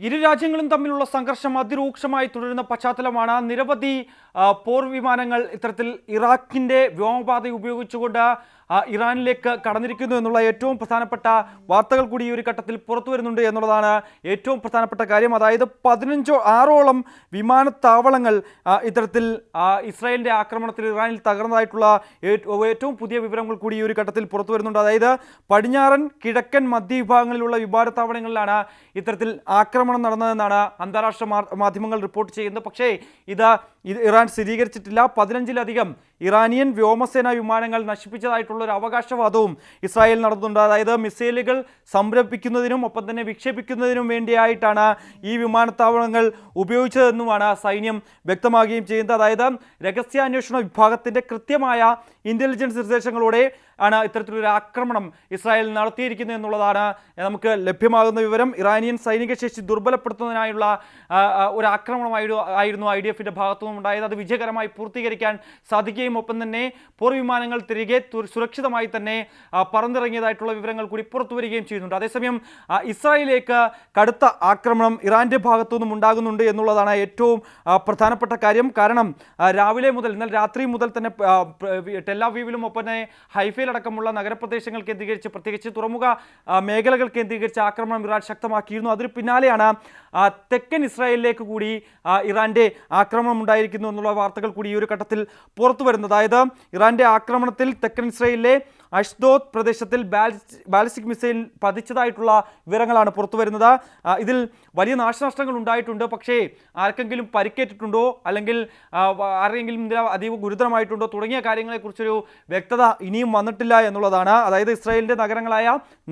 ഇരു രാജ്യങ്ങളും തമ്മിലുള്ള സംഘർഷം അതിരൂക്ഷമായി തുടരുന്ന പശ്ചാത്തലമാണ് നിരവധി പോർ വിമാനങ്ങൾ ഇത്തരത്തിൽ ഇറാഖിൻ്റെ വ്യോമപാത ഉപയോഗിച്ചുകൊണ്ട് ഇറാനിലേക്ക് കടന്നിരിക്കുന്നു എന്നുള്ള ഏറ്റവും പ്രധാനപ്പെട്ട വാർത്തകൾ കൂടി ഈ ഒരു ഘട്ടത്തിൽ പുറത്തു വരുന്നുണ്ട് എന്നുള്ളതാണ് ഏറ്റവും പ്രധാനപ്പെട്ട കാര്യം. അതായത് 6ഓളം വിമാനത്താവളങ്ങൾ ഇത്തരത്തിൽ ഇസ്രായേലിൻ്റെ ആക്രമണത്തിൽ ഇറാനിൽ തകർന്നതായിട്ടുള്ള ഏറ്റവും പുതിയ വിവരങ്ങൾ കൂടി ഈ ഒരു ഘട്ടത്തിൽ പുറത്തു വരുന്നുണ്ട്. അതായത് പടിഞ്ഞാറൻ കിഴക്കൻ മധ്യവിഭാഗങ്ങളിലുള്ള വിമാനത്താവളങ്ങളിലാണ് ഇത്തരത്തിൽ ആക്രമണം നടന്നതെന്നാണ് അന്താരാഷ്ട്ര മാധ്യമങ്ങൾ റിപ്പോർട്ട് ചെയ്യുന്നത്. പക്ഷേ ഇത് ഇറാൻ സ്ഥിരീകരിച്ചിട്ടില്ല. 15ലധികം ഇറാനിയൻ വ്യോമസേനാ വിമാനങ്ങൾ നശിപ്പിച്ചതായിട്ടുള്ള ഒരു അവകാശവാദവും ഇസ്രായേൽ നടത്തുന്നുണ്ട്. അതായത് മിസൈലുകൾ സംരംഭിക്കുന്നതിനും ഒപ്പം തന്നെ വിക്ഷേപിക്കുന്നതിനും വേണ്ടിയായിട്ടാണ് ഈ വിമാനത്താവളങ്ങൾ ഉപയോഗിച്ചതെന്നുമാണ് സൈന്യം വ്യക്തമാക്കുകയും ചെയ്യുന്നത്. അതായത് രഹസ്യാന്വേഷണ വിഭാഗത്തിൻ്റെ കൃത്യമായ ഇൻ്റലിജൻസ് നിർദ്ദേശങ്ങളോടെ ആണ് ഇത്തരത്തിലൊരു ആക്രമണം ഇസ്രായേൽ നടത്തിയിരിക്കുന്നത് എന്നുള്ളതാണ് നമുക്ക് ലഭ്യമാകുന്ന വിവരം. ഇറാനിയൻ സൈനിക ശേഷി ദുർബലപ്പെടുത്തുന്നതിനായുള്ള ഒരു ആക്രമണമായിരുന്നു IDF-ൻ്റെ ഭാഗത്തുനിന്നും ഉണ്ടായത്. അത് വിജയകരമായി പൂർത്തീകരിക്കാൻ സാധിക്കുകയും ഒപ്പം തന്നെ പോർ വിമാനങ്ങൾ തിരികെ സുരക്ഷിതമായി തന്നെ പറന്നിറങ്ങിയതായിട്ടുള്ള വിവരങ്ങൾ കൂടി പുറത്തു വരികയും ചെയ്യുന്നുണ്ട്. അതേസമയം ഇസ്രായേലിലേക്ക് കടുത്ത ആക്രമണം ഇറാൻ്റെ ഭാഗത്തുനിന്നും ഉണ്ടാകുന്നുണ്ട് എന്നുള്ളതാണ് ഏറ്റവും പ്രധാനപ്പെട്ട കാര്യം. കാരണം രാവിലെ മുതൽ ഇന്നലെ രാത്രി മുതൽ തന്നെ ടെൽ-അവീവിലും ഒപ്പം തന്നെ ഹൈഫയിലടക്കമുള്ള നഗരപ്രദേശങ്ങൾ കേന്ദ്രീകരിച്ച് പ്രത്യേകിച്ച് തുറമുഖ മേഖലകൾ കേന്ദ്രീകരിച്ച് ആക്രമണം ഇറാൻ ശക്തമാക്കിയിരുന്നു. അതിന് പിന്നാലെയാണ് തെക്കൻ ഇസ്രായേലിലേക്ക് കൂടി ഇറാൻ്റെ ആക്രമണം ഉണ്ടായിരിക്കുന്നു എന്നുള്ള വാർത്തകൾ കൂടി ഈ ഒരു ഘട്ടത്തിൽ പുറത്തു വരുന്നത്. അതായത് ഇറാൻ്റെ ആക്രമണത്തിൽ തെക്കൻ ഇസ്രായേലിലെ അഷ്ദോദ് പ്രദേശത്തിൽ ബാലിസ്റ്റിക് മിസൈൽ പതിച്ചതായിട്ടുള്ള വിവരങ്ങളാണ് പുറത്തു വരുന്നത്. ഇതിൽ വലിയ നാശനഷ്ടങ്ങൾ ഉണ്ടായിട്ടുണ്ട്. പക്ഷേ ആർക്കെങ്കിലും പരിക്കേറ്റിട്ടുണ്ടോ അല്ലെങ്കിൽ ആരെങ്കിലും അതീവ ഗുരുതരമായിട്ടുണ്ടോ തുടങ്ങിയ കാര്യങ്ങളെക്കുറിച്ചൊരു വ്യക്തത ഇനിയും വന്നിട്ടില്ല എന്നുള്ളതാണ്. അതായത് ഇസ്രായേലിൻ്റെ നഗരങ്ങളായ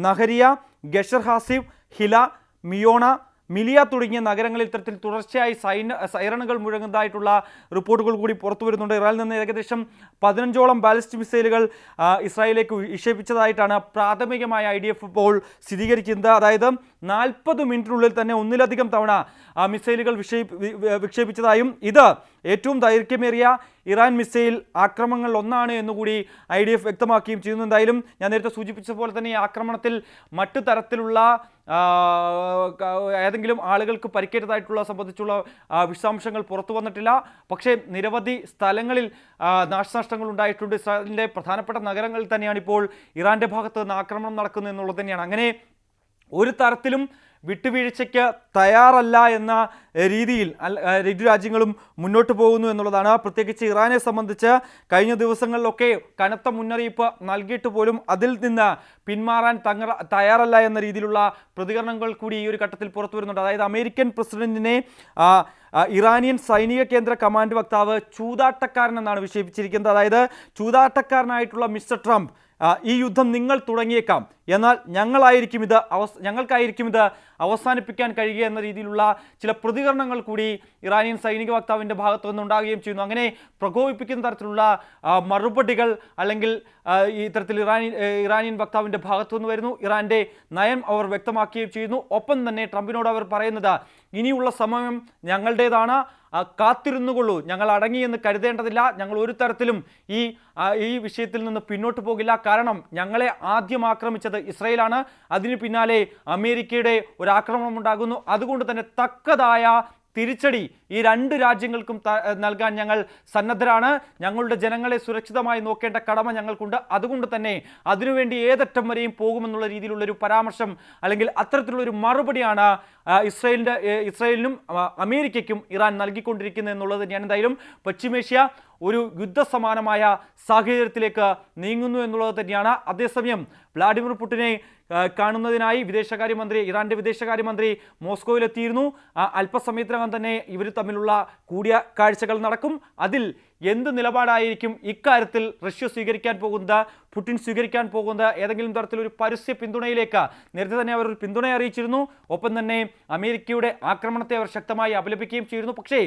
നഹരിയ, ഗഷർ ഹാസിഫ്, ഹില, മിയോണ, മിലിയ തുടങ്ങിയ നഗരങ്ങളിൽ ഇത്തരത്തിൽ തുടർച്ചയായി സൈറണുകൾ മുഴങ്ങുന്നതായിട്ടുള്ള റിപ്പോർട്ടുകൾ കൂടി പുറത്തു വരുന്നുണ്ട്. ഇറാനിൽ നിന്ന് ഏകദേശം 15ഓളം ബാലിസ്റ്റിക് മിസൈലുകൾ ഇസ്രായേലിലേക്ക് വിക്ഷേപിച്ചതായിട്ടാണ് പ്രാഥമികമായ IDF ഇപ്പോൾ സ്ഥിരീകരിക്കുന്നത്. അതായത് 40 മിനിറ്റിനുള്ളിൽ തന്നെ ഒന്നിലധികം തവണ മിസൈലുകൾ വിക്ഷേപിച്ചതായും ഇത് ഏറ്റവും ദൈർഘ്യമേറിയ ഇറാൻ മിസൈൽ ആക്രമണങ്ങളിൽ ഒന്നാണ് എന്നുകൂടി IDF വ്യക്തമാക്കുകയും ചെയ്യുന്നു. എന്തായാലും ഞാൻ നേരത്തെ സൂചിപ്പിച്ച പോലെ തന്നെ ഈ ആക്രമണത്തിൽ മറ്റു തരത്തിലുള്ള ഏതെങ്കിലും ആളുകൾക്ക് പരിക്കേറ്റതായിട്ടുള്ള സംബന്ധിച്ചുള്ള വിശദാംശങ്ങൾ പുറത്തു വന്നിട്ടില്ല. പക്ഷേ നിരവധി സ്ഥലങ്ങളിൽ നാശനഷ്ടങ്ങൾ ഉണ്ടായിട്ടുണ്ട്. ഇസ്രായേലിൻ്റെ പ്രധാനപ്പെട്ട നഗരങ്ങളിൽ തന്നെയാണ് ഇപ്പോൾ ഇറാൻ്റെ ഭാഗത്ത് നിന്ന് ആക്രമണം നടക്കുന്നത് എന്നുള്ളത് തന്നെയാണ്. അങ്ങനെ ഒരു തരത്തിലും വിട്ടുവീഴ്ചയ്ക്ക് തയ്യാറല്ല എന്ന രീതിയിൽ ഇരു രാജ്യങ്ങളും മുന്നോട്ട് പോകുന്നു എന്നുള്ളതാണ്. പ്രത്യേകിച്ച് ഇറാനെ സംബന്ധിച്ച് കഴിഞ്ഞ ദിവസങ്ങളിലൊക്കെ കനത്ത മുന്നറിയിപ്പ് നൽകിയിട്ട് പോലും അതിൽ നിന്ന് പിന്മാറാൻ തയ്യാറല്ല എന്ന രീതിയിലുള്ള പ്രതികരണങ്ങൾ കൂടി ഈ ഒരു ഘട്ടത്തിൽ പുറത്തു വരുന്നുണ്ട്. അതായത് അമേരിക്കൻ പ്രസിഡന്റിനെ ഇറാനിയൻ സൈനിക കേന്ദ്ര കമാൻഡ് വക്താവ് ചൂതാട്ടക്കാരൻ എന്നാണ് വിശേഷിപ്പിച്ചിരിക്കുന്നത്. അതായത് ചൂതാട്ടക്കാരനായിട്ടുള്ള മിസ്റ്റർ ട്രംപ്, ഈ യുദ്ധം നിങ്ങൾ തുടങ്ങിയേക്കാം, എന്നാൽ ഞങ്ങൾക്കായിരിക്കും ഇത് അവസാനിപ്പിക്കാൻ കഴിയുക എന്ന രീതിയിലുള്ള ചില പ്രതികരണങ്ങൾ കൂടി ഇറാനിയൻ സൈനിക വക്താവിൻ്റെ ഭാഗത്തു നിന്നുണ്ടാകുകയും ചെയ്യുന്നു. അങ്ങനെ പ്രകോപിപ്പിക്കുന്ന തരത്തിലുള്ള മറുപടികൾ അല്ലെങ്കിൽ ഈ തരത്തിൽ ഇറാനിയൻ വക്താവിൻ്റെ ഭാഗത്തു നിന്ന് വരുന്നു. ഇറാൻ്റെ നയം അവർ വ്യക്തമാക്കുകയും ചെയ്യുന്നു. ഒപ്പം തന്നെ ട്രംപിനോട് അവർ പറയുന്നത് ഇനിയുള്ള സമയം ഞങ്ങളുടേതാണ്, കാത്തിരുന്നുകൊള്ളൂ, ഞങ്ങൾ അടങ്ങിയെന്ന് കരുതേണ്ടതില്ല, ഞങ്ങൾ ഒരു തരത്തിലും ഈ വിഷയത്തിൽ നിന്ന് പിന്നോട്ട് പോകില്ല. കാരണം ഞങ്ങളെ ആദ്യം ആക്രമിച്ചത് ഇസ്രായേലാണ്, അതിന് പിന്നാലെ അമേരിക്കയുടെ ഒരു ആക്രമണം ഉണ്ടാകുന്നു. അതുകൊണ്ട് തന്നെ തക്കതായ തിരിച്ചടി ഈ രണ്ട് രാജ്യങ്ങൾക്കും നൽകാൻ ഞങ്ങൾ സന്നദ്ധരാണ്. ഞങ്ങളുടെ ജനങ്ങളെ സുരക്ഷിതമായി നോക്കേണ്ട കടമ ഞങ്ങൾക്കുണ്ട്. അതുകൊണ്ട് തന്നെ അതിനുവേണ്ടി ഏതറ്റം വരെയും പോകുമെന്നുള്ള രീതിയിലുള്ളൊരു പരാമർശം അല്ലെങ്കിൽ അത്തരത്തിലുള്ളൊരു മറുപടിയാണ് ഇസ്രായേലിനും അമേരിക്കയ്ക്കും ഇറാൻ നൽകിക്കൊണ്ടിരിക്കുന്നത് എന്നുള്ളത് തന്നെയാണ്. എന്തായാലും പശ്ചിമേഷ്യ ഒരു യുദ്ധസമാനമായ സാഹചര്യത്തിലേക്ക് നീങ്ങുന്നു എന്നുള്ളത് തന്നെയാണ്. അതേസമയം വ്ളാഡിമിർ പുടിനെ കാണുന്നതിനായി ഇറാൻ്റെ വിദേശകാര്യമന്ത്രി മോസ്കോയിലെത്തിയിരുന്നു. അല്പസമയത്തിനകം തന്നെ ഇവർ തമ്മിലുള്ള കൂടിക്കാഴ്ചകൾ നടക്കും. അതിൽ എന്ത് നിലപാടായിരിക്കും ഇക്കാര്യത്തിൽ റഷ്യ സ്വീകരിക്കാൻ പോകുന്നത്, പുടിൻ സ്വീകരിക്കാൻ പോകുന്നത്, ഏതെങ്കിലും തരത്തിലൊരു പരസ്യ പിന്തുണയിലേക്ക് നേരത്തെ തന്നെ അവർ ഒരു പിന്തുണ അറിയിച്ചിരുന്നു. ഒപ്പം തന്നെ അമേരിക്കയുടെ ആക്രമണത്തെ അവർ ശക്തമായി അപലപിക്കുകയും ചെയ്തിരുന്നു. പക്ഷേ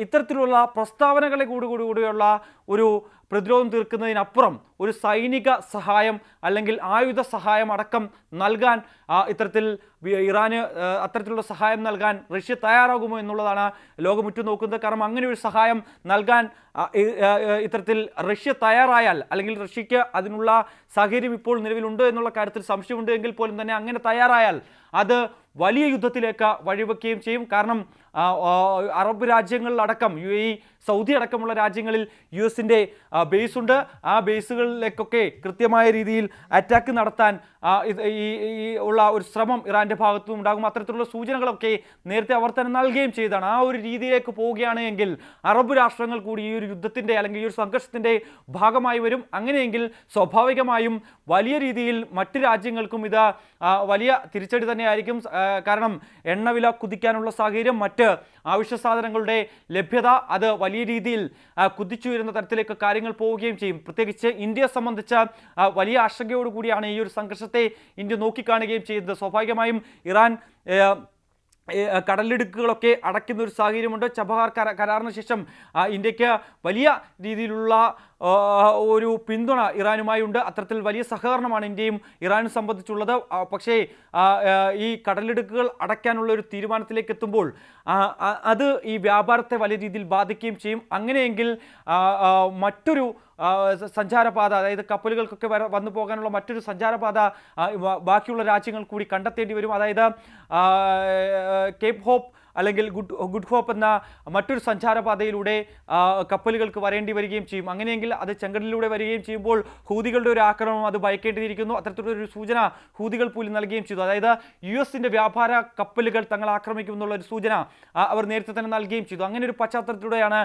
ഇത്തരത്തിലുള്ള പ്രസ്താവനകളെ കൂടിയുള്ള ഒരു പ്രതിരോധം തീർക്കുന്നതിനപ്പുറം ഒരു സൈനിക സഹായം അല്ലെങ്കിൽ ആയുധ സഹായം അടക്കം നൽകാൻ ഇറാന് അത്തരത്തിലുള്ള സഹായം നൽകാൻ റഷ്യ തയ്യാറാകുമോ എന്നുള്ളതാണ് ലോകം ഉറ്റുനോക്കുന്നത്. കാരണം അങ്ങനെ ഒരു സഹായം നൽകാൻ ഇത്തരത്തിൽ റഷ്യ തയ്യാറായാൽ അല്ലെങ്കിൽ റഷ്യക്ക് അതിനുള്ള സാഹചര്യം ഇപ്പോൾ നിലവിലുണ്ട് എന്നുള്ള കാര്യത്തിൽ സംശയമുണ്ട് എങ്കിൽ പോലും തന്നെ അങ്ങനെ തയ്യാറായാൽ അത് വലിയ യുദ്ധത്തിലേക്ക് വഴിവെക്കുകയും ചെയ്യും. കാരണം അറബ് രാജ്യങ്ങളിലടക്കം UAE, സൗദി അടക്കമുള്ള രാജ്യങ്ങളിൽ US-ൻ്റെ ബേസ് ഉണ്ട്. ആ ബേസുകളിലേക്കൊക്കെ കൃത്യമായ രീതിയിൽ അറ്റാക്ക് നടത്താൻ ഉള്ള ഒരു ശ്രമം ഇറാൻ്റെ ഭാഗത്തും ഉണ്ടാകും. അത്തരത്തിലുള്ള സൂചനകളൊക്കെ നേരത്തെ അവർ തന്നെ നൽകുകയും ചെയ്തതാണ്. ആ ഒരു രീതിയിലേക്ക് പോവുകയാണ് എങ്കിൽ അറബ് രാഷ്ട്രങ്ങൾ കൂടി ഈ ഒരു യുദ്ധത്തിൻ്റെ അല്ലെങ്കിൽ ഈ ഒരു സംഘർഷത്തിൻ്റെ ഭാഗമായി വരും. അങ്ങനെയെങ്കിൽ സ്വാഭാവികമായും വലിയ രീതിയിൽ മറ്റ് രാജ്യങ്ങൾക്കും ഇത് വലിയ തിരിച്ചടി തന്നെയായിരിക്കും. കാരണം എണ്ണവില കുതിക്കാനുള്ള സാഹചര്യം, മറ്റ് അവശ്യ സാധനങ്ങളുടെ ലഭ്യത അത് വലിയ രീതിയിൽ കുതിച്ചുയരുന്ന തരത്തിലേക്ക് കാര്യങ്ങൾ പോവുകയും ചെയ്യും. പ്രത്യേകിച്ച് ഇന്ത്യയെ സംബന്ധിച്ച വലിയ ആശങ്കയോടുകൂടിയാണ് ഈ ഒരു സംഘർഷത്തെ ഇന്ത്യ നോക്കിക്കാണുകയും ചെയ്യുന്നത്. സ്വാഭാവികമായും ഇറാൻ കടലിടുക്കുകളൊക്കെ അടയ്ക്കുന്ന ഒരു സാഹചര്യമുണ്ട്. ചബഹാർ കരാറിന് ശേഷം ഇന്ത്യക്ക് വലിയ രീതിയിലുള്ള ഒരു പിന്തുണ ഇറാനുമായി ഉണ്ട്. അത്തരത്തിൽ വലിയ സഹകരണമാണ് ഇന്ത്യയും ഇറാനും സംബന്ധിച്ചുള്ളത്. പക്ഷേ ഈ കടലിടുക്കുകൾ അടയ്ക്കാനുള്ള ഒരു തീരുമാനത്തിലേക്ക് എത്തുമ്പോൾ അത് ഈ വ്യാപാരത്തെ വലിയ രീതിയിൽ ബാധിക്കുകയും ചെയ്യും. അങ്ങനെയെങ്കിൽ മറ്റൊരു സഞ്ചാരപാത, അതായത് കപ്പലുകൾക്കൊക്കെ വന്നു പോകാനുള്ള മറ്റൊരു സഞ്ചാരപാത ബാക്കിയുള്ള രാജ്യങ്ങൾ കൂടി കണ്ടെത്തേണ്ടി വരും. അതായത് കേപ്പ് ഹോപ്പ് അല്ലെങ്കിൽ ഗുഡ് ഹോപ്പ് എന്ന മറ്റൊരു സഞ്ചാരപാതയിലൂടെ കപ്പലുകൾക്ക് വരേണ്ടി വരികയും ചെയ്യും. അങ്ങനെയെങ്കിൽ അത് ചെങ്കടലിലൂടെ വരികയും ചെയ്യുമ്പോൾ ഹൂതികളുടെ ഒരു ആക്രമണം അത് ഭയക്കേണ്ടിയിരിക്കുന്നു. അത്തരത്തിലൊരു സൂചന ഹൂതികൾ പോലും നൽകുകയും ചെയ്തു. അതായത് US-ൻ്റെ വ്യാപാര കപ്പലുകൾ തങ്ങൾ ആക്രമിക്കുമെന്നുള്ള ഒരു സൂചന അവർ നേരത്തെ തന്നെ നൽകുകയും ചെയ്തു. അങ്ങനെ ഒരു പശ്ചാത്തലത്തിലൂടെയാണ്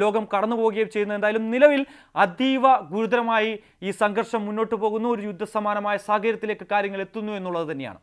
ലോകം കടന്നു പോവുകയും ചെയ്യുന്നത്. എന്തായാലും നിലവിൽ അതീവ ഗുരുതരമായി ഈ സംഘർഷം മുന്നോട്ട് പോകുന്നു. ഒരു യുദ്ധസമാനമായ സാഹചര്യത്തിലേക്ക് കാര്യങ്ങൾ എത്തുന്നു എന്നുള്ളത് തന്നെയാണ്.